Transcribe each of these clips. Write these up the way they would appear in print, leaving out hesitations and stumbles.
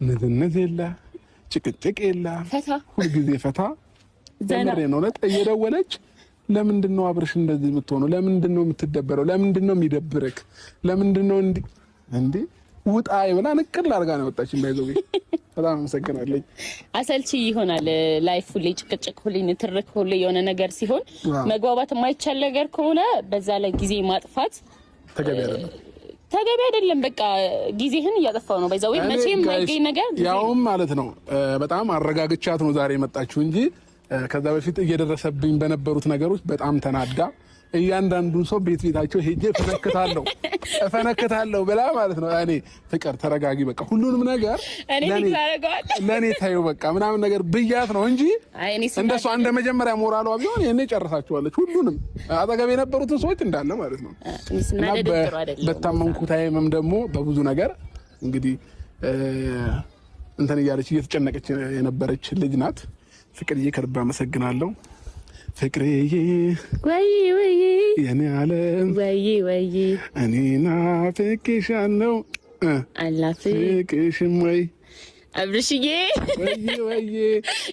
ንዝንዝ የለ ጭቅጭቅ የለ ፈታ ሁሉ ጊዜ ፈታ ዘመሬ ነው ነት እየደወለች ለምንድነው አብርሽ እንደዚህ የምትሆነው? ለምንድነው የምትደበረው? ለምንድነው የሚደብርክ? ለምንድነው እንዴ ውጣ ይብላ ንቅል አድርጋ ነው ወጣችን። ባይዘው በጣም አመሰግናለሁ። አሰልቺ ይሆናል ላይፍ ሁሌ ጭቅጭቅ፣ ሁሌ ንትርክ፣ ሁሌ የሆነ ነገር ሲሆን መግባባት የማይቻል ነገር ከሆነ በዛ ላይ ጊዜ ማጥፋት ተገቢ አይደለም። በቃ ጊዜህን እያጠፋው ነው። ባይዘው መቼም ማይገኝ ነገር ያውም ማለት ነው። በጣም አረጋግቻት ነው ዛሬ መጣችሁ እንጂ ከዛ በፊት እየደረሰብኝ በነበሩት ነገሮች በጣም ተናዳ እያንዳንዱን ሰው ቤታቸው ሄጄ ፈነክታለሁ ብላ ማለት ነው። እኔ ፍቅር ተረጋጊ፣ በቃ ሁሉንም ነገር ለኔ ታዩ በቃ ምናምን ነገር ብያት ነው እንጂ እንደሷ እንደ መጀመሪያ ሞራሏ ቢሆን እኔ ጨርሳቸዋለች ሁሉንም አጠገብ የነበሩትን ሰዎች እንዳለ ማለት ነው። በታመንኩት አይምም ደግሞ በብዙ ነገር እንግዲህ እንትን እያለች እየተጨነቀች የነበረች ልጅ ናት። ፍቅርዬ ከልብ አመሰግናለሁ። ፍቅርዬ ወይ ወይ የኔ ዓለም ወይ ወይ እኔ ናፍቄሻለሁ አላፍቅሽም ወይ አብርሽዬ ወይ ወይ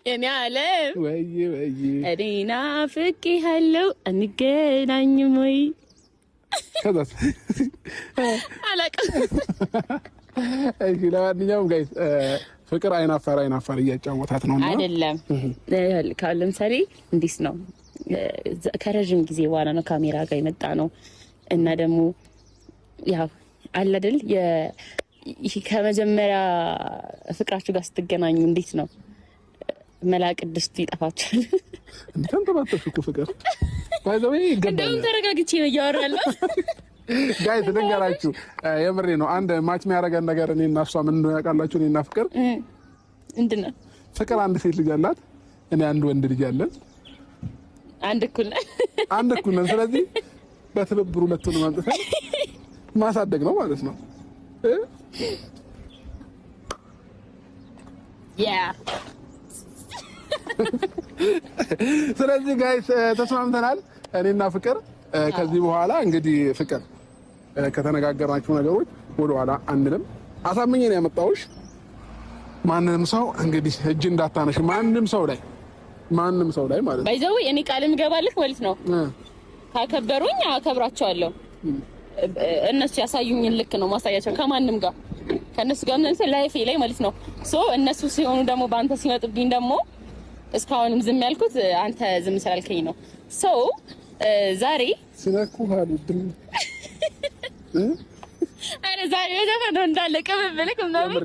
የኔ ዓለም ወይ ወይ እኔ ናፍቄሃለሁ አንገናኝም ወይ ከዛስ አላውቅም። እሺ ለማንኛውም ጋይስ ፍቅር አይናፋር እያጫወታት ነው አይደለም። ለምሳሌ እንዴት ነው ከረጅም ጊዜ በኋላ ነው ካሜራ ጋር የመጣ ነው እና ደግሞ ያው አለ አይደል ከመጀመሪያ ፍቅራችሁ ጋር ስትገናኙ እንዴት ነው መላቅድስቱ ይጠፋችኋል። እንዴት ተባተሽ እኮ ፍቅር ባይዘው ይገባል። እንደውም ተረጋግቼ ነው እያወራለሁ። ጋይስ ልንገራችሁ የምሬ ነው። አንድ ማች የሚያደርገን ነገር እኔና እሷ ምን እንደሆነ ያውቃላችሁ? እኔና ፍቅር ምንድነው? ፍቅር አንድ ሴት ልጅ አላት፣ እኔ አንድ ወንድ ልጅ አለን። አንድ እኩል ነን። ስለዚህ በትብብር ሁለቱን ማንጠፈን ማሳደግ ነው ማለት ነው። ስለዚህ ጋይስ ተስማምተናል እኔና ፍቅር። ከዚህ በኋላ እንግዲህ ፍቅር ከተነጋገርናችሁ ነገሮች ወደኋላ አንልም። አሳምኜ ነው ያመጣሁሽ። ማንንም ሰው እንግዲህ እጅ እንዳታነሽ ማንንም ሰው ላይ ማለት ነው። ባይዘው እኔ ቃል ምገባልህ ማለት ነው። ካከበሩኝ አከብራቸዋለሁ። እነሱ ያሳዩኝን ልክ ነው ማሳያቸው። ከማንም ጋር ከነሱ ጋር ምን ላይፌ ላይ ማለት ነው። እነሱ ሲሆኑ ደግሞ በአንተ ሲመጡብኝ ደግሞ እስካሁንም ዝም ያልኩት አንተ ዝም ስላልከኝ ነው። ዛሬ ሲነኩ አልወድም። አረ ዛሬ ወደ ፈነው እንዳለ ቀበበለክ ምናምን